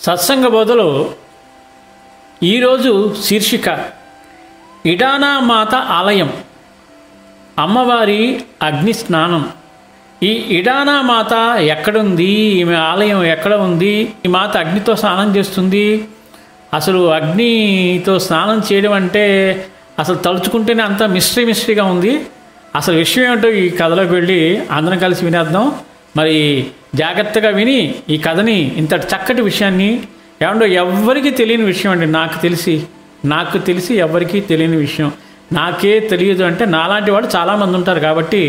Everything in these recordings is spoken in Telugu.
సత్సంగ బోధలో ఈరోజు శీర్షిక ఇడానా మాత ఆలయం, అమ్మవారి అగ్ని స్నానం. ఈ ఇడానా మాత ఎక్కడుంది? ఈమె ఆలయం ఎక్కడ ఉంది? ఈ మాత అగ్నితో స్నానం చేస్తుంది. అసలు అగ్నితో స్నానం చేయడం అంటే అసలు తలుచుకుంటేనే అంత మిస్టరీగా ఉంది. అసలు విషయం ఏమిటో ఈ కథలోకి వెళ్ళి అందరం కలిసి వినేద్దాం. మరి జాగ్రత్తగా విని ఈ కథని, ఇంతటి చక్కటి విషయాన్ని, ఏమంటో ఎవ్వరికీ తెలియని విషయం అండి. నాకు తెలిసి ఎవ్వరికీ తెలియని విషయం, నాకే తెలియదు అంటే నాలాంటి వాడు చాలామంది ఉంటారు. కాబట్టి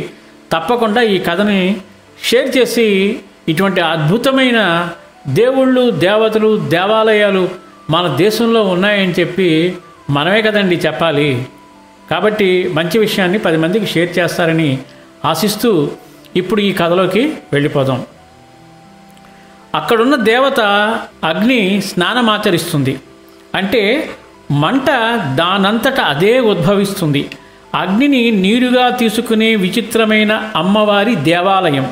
తప్పకుండా ఈ కథని షేర్ చేసి ఇటువంటి అద్భుతమైన దేవుళ్ళు, దేవతలు, దేవాలయాలు మన దేశంలో ఉన్నాయని చెప్పి మనమే కదండి చెప్పాలి. కాబట్టి మంచి విషయాన్ని 10 మందికి షేర్ చేస్తారని ఆశిస్తూ ఇప్పుడు ఈ కథలోకి వెళ్ళిపోదాం. అక్కడున్న దేవత అగ్ని స్నానమాచరిస్తుంది. అంటే మంట దానంతట అదే ఉద్భవిస్తుంది. అగ్నిని నీరుగా తీసుకునే విచిత్రమైన అమ్మవారి దేవాలయం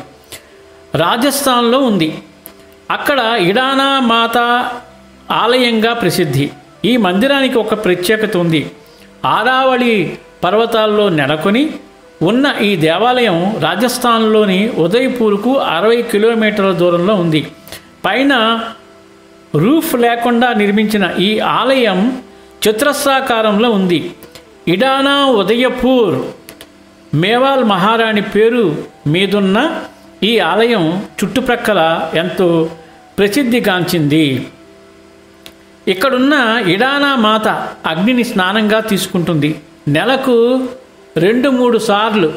రాజస్థాన్లో ఉంది. అక్కడ ఇడానా మాత ఆలయంగా ప్రసిద్ధి. ఈ మందిరానికి ఒక ప్రత్యేకత ఉంది. ఆరావళి పర్వతాల్లో నెలకొని ఉన్న ఈ దేవాలయం రాజస్థాన్లోని ఉదయ్పూర్కు 60 కిలోమీటర్ల దూరంలో ఉంది. పైన రూఫ్ లేకుండా నిర్మించిన ఈ ఆలయం చతురస్రాకారంలో ఉంది. ఇడానా ఉదయపూర్ మేవాల్ మహారాణి పేరు మీదున్న ఈ ఆలయం చుట్టుప్రక్కల ఎంతో ప్రసిద్ధిగాంచింది. ఇక్కడున్న ఇడానా మాత అగ్నిని స్నానంగా తీసుకుంటుంది. నెలకు 2-3 సార్లు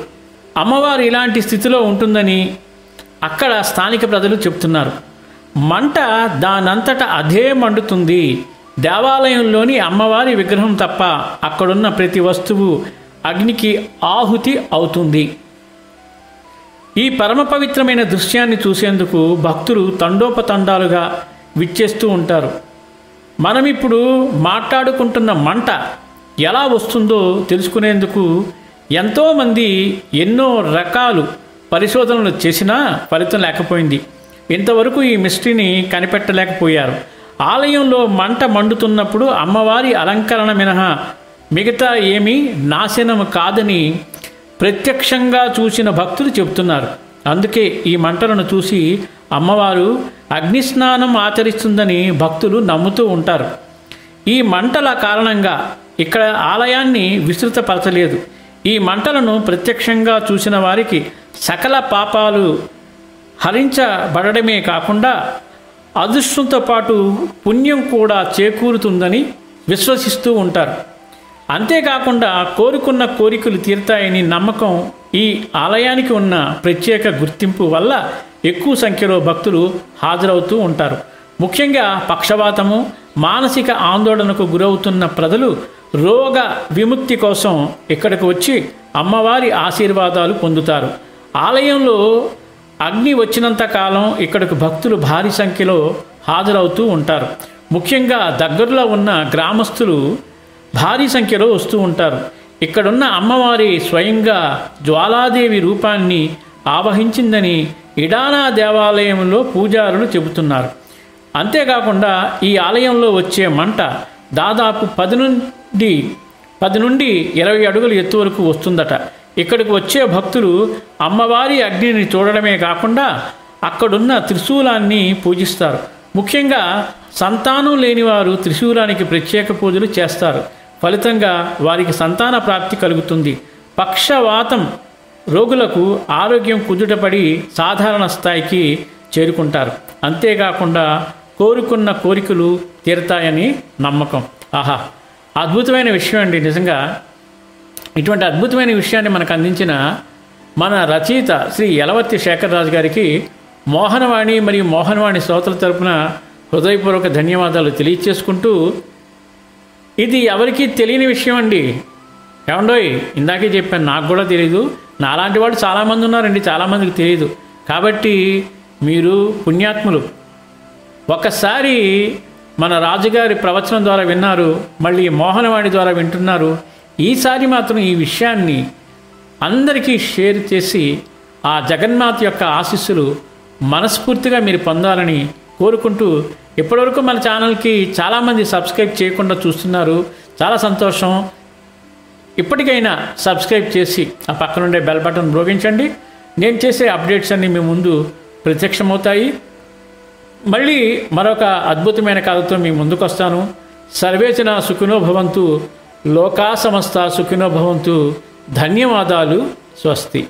అమ్మవారు ఇలాంటి స్థితిలో ఉంటుందని అక్కడ స్థానిక ప్రజలు చెప్తున్నారు. మంట దానంతట అదే మండుతుంది. దేవాలయంలోని అమ్మవారి విగ్రహం తప్ప అక్కడున్న ప్రతి వస్తువు అగ్నికి ఆహుతి అవుతుంది. ఈ పరమ పవిత్రమైన దృశ్యాన్ని చూసేందుకు భక్తులు తండోపతండాలుగా విచ్చేస్తూ ఉంటారు. మనం ఇప్పుడు మాట్లాడుకుంటున్న మంట ఎలా వస్తుందో తెలుసుకునేందుకు ఎంతోమంది ఎన్నో రకాలు పరిశోధనలు చేసినా ఫలితం లేకపోయింది. ఇంతవరకు ఈ మిస్టరీని కనిపెట్టలేకపోయారు. ఆలయంలో మంట మండుతున్నప్పుడు అమ్మవారి అలంకరణ మినహా మిగతా ఏమీ నాశనం కాదని ప్రత్యక్షంగా చూసిన భక్తులు చెబుతున్నారు. అందుకే ఈ మంటలను చూసి అమ్మవారు అగ్నిస్నానం ఆచరిస్తుందని భక్తులు నమ్ముతూ ఉంటారు. ఈ మంటల కారణంగా ఇక్కడ ఆలయాన్ని విస్తృతపరచలేదు. ఈ మంటలను ప్రత్యక్షంగా చూసిన వారికి సకల పాపాలు హరించబడమే కాకుండా అదృష్టంతో పాటు పుణ్యం కూడా చేకూరుతుందని విశ్వసిస్తూ ఉంటారు. అంతేకాకుండా కోరుకున్న కోరికలు తీరుతాయని నమ్మకం ఈ ఆలయానికి ఉన్న ప్రత్యేక గుర్తింపు వల్ల ఎక్కువ సంఖ్యలో భక్తులు హాజరవుతూ ఉంటారు. ముఖ్యంగా పక్షవాతము, మానసిక ఆందోళనకు గురవుతున్న ప్రజలు రోగ విముక్తి కోసం ఇక్కడికి వచ్చి అమ్మవారి ఆశీర్వాదాలు పొందుతారు. ఆలయంలో అగ్ని వచ్చినంత కాలం ఇక్కడికి భక్తులు భారీ సంఖ్యలో హాజరవుతూ ఉంటారు. ముఖ్యంగా దగ్గరలో ఉన్న గ్రామస్తులు భారీ సంఖ్యలో వస్తూ ఉంటారు. ఇక్కడున్న అమ్మవారి స్వయంగా జ్వాలాదేవి రూపాన్ని ఆవహించిందని ఇడానా దేవాలయంలో పూజారులు చెబుతున్నారు. అంతేకాకుండా ఈ ఆలయంలో వచ్చే మంట దాదాపు 10 నుండి 20 అడుగుల ఎత్తు వరకు వస్తుందట. ఇక్కడికి వచ్చే భక్తులు అమ్మవారి అగ్నిని చూడడమే కాకుండా అక్కడున్న త్రిశూలాన్ని పూజిస్తారు. ముఖ్యంగా సంతానం లేనివారు త్రిశూలానికి ప్రత్యేక పూజలు చేస్తారు. ఫలితంగా వారికి సంతాన ప్రాప్తి కలుగుతుంది. పక్షవాతం రోగులకు ఆరోగ్యం కుదుటపడి సాధారణ స్థాయికి చేరుకుంటారు. అంతేకాకుండా కోరుకున్న కోరికలు తీరుతాయని నమ్మకం. ఆహా, అద్భుతమైన విషయం అండి. నిజంగా ఇటువంటి అద్భుతమైన విషయాన్ని మనకు అందించిన మన రచయిత శ్రీ యలవర్తి శేఖరరాజు గారికి మోహనవాణి మరియు మోహనవాణి శ్రోతల తరపున హృదయపూర్వక ధన్యవాదాలు తెలియచేసుకుంటూ, ఇది ఎవరికీ తెలియని విషయం అండి. ఏమండోయ్, ఇందాకే చెప్పాను, నాకు కూడా తెలియదు. నాలాంటి వాళ్ళు చాలామంది ఉన్నారండి, చాలామందికి తెలియదు. కాబట్టి మీరు పుణ్యాత్ములు. ఒకసారి మన రాజుగారి ప్రవచనం ద్వారా విన్నారు, మళ్ళీ మోహనవాణి ద్వారా వింటున్నారు. ఈసారి మాత్రం ఈ విషయాన్ని అందరికీ షేర్ చేసి ఆ జగన్మాత యొక్క ఆశీస్సులు మనస్ఫూర్తిగా మీరు పొందాలని కోరుకుంటూ ఇప్పటివరకు మన ఛానల్కి చాలామంది సబ్స్క్రైబ్ చేయకుండా చూస్తున్నారు, చాలా సంతోషం. ఇప్పటికైనా సబ్స్క్రైబ్ చేసి ఆ పక్కనుండే బెల్ బటన్ మ్రోగించండి. నేను చేసే అప్డేట్స్ అన్నీ మీ ముందు ప్రత్యక్షమవుతాయి. మళ్ళీ మరొక అద్భుతమైన కథతో మీ ముందుకు వస్తాను. సర్వేజన సుఖినో భవంతు, లోకా సమస్త సుఖినో భవంతు. ధన్యవాదాలు. స్వస్తి.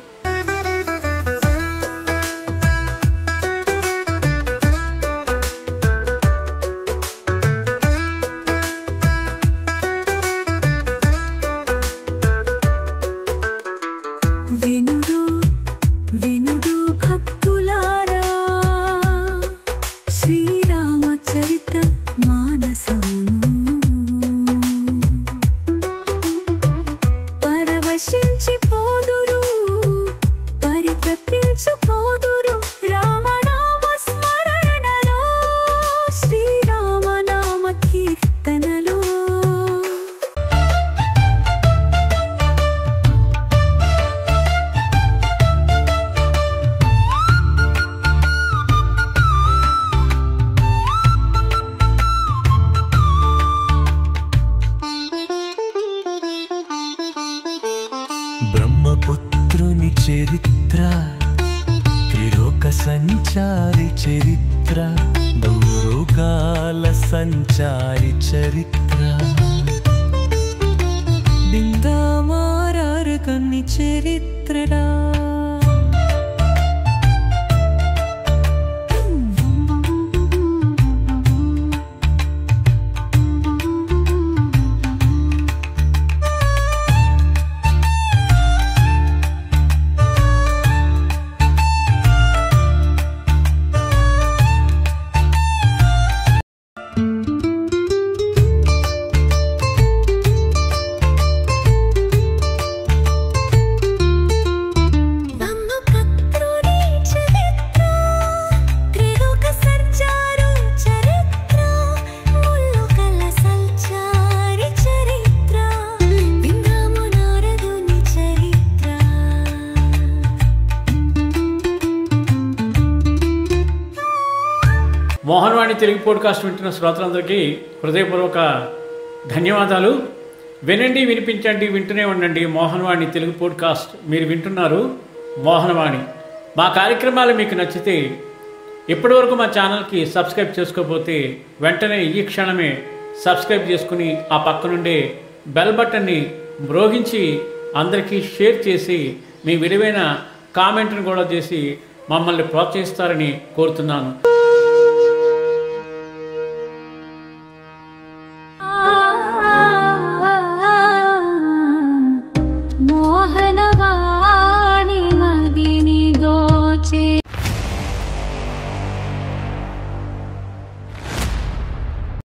వినుడు వినుడు భక్తులారా, శ్రీరామచరిత మానసము పరవశించిపోదురు, పరితపించుకోదురు రామనామ స్మరణలో, శ్రీరామనామ కీర్తనలో. బ్రహ్మపుత్రుని చరిత్ర, త్రిలోక సంచారి చరిత్ర, భూలోకాల సంచారి చరిత్ర, బిందామారారు కొన్ని చరిత్రరా. మోహన్వాణి తెలుగు పోడ్కాస్ట్ వింటున్న శ్రోతలందరికీ హృదయపూర్వక ధన్యవాదాలు. వినండి, వినిపించండి, వింటూనే ఉండండి. మోహన్వాణి తెలుగు పోడ్కాస్ట్ మీరు వింటున్నారు. మోహన్వాణి. మా కార్యక్రమాలు మీకు నచ్చితే ఇప్పటివరకు మా ఛానల్కి సబ్స్క్రైబ్ చేసుకోకపోతే వెంటనే ఈ క్షణమే సబ్స్క్రైబ్ చేసుకుని ఆ పక్కనుండే బెల్ బటన్ని మ్రోగించి అందరికీ షేర్ చేసి మీ విలువైన కామెంట్ని కూడా చేసి మమ్మల్ని ప్రోత్సహిస్తారని కోరుతున్నాను.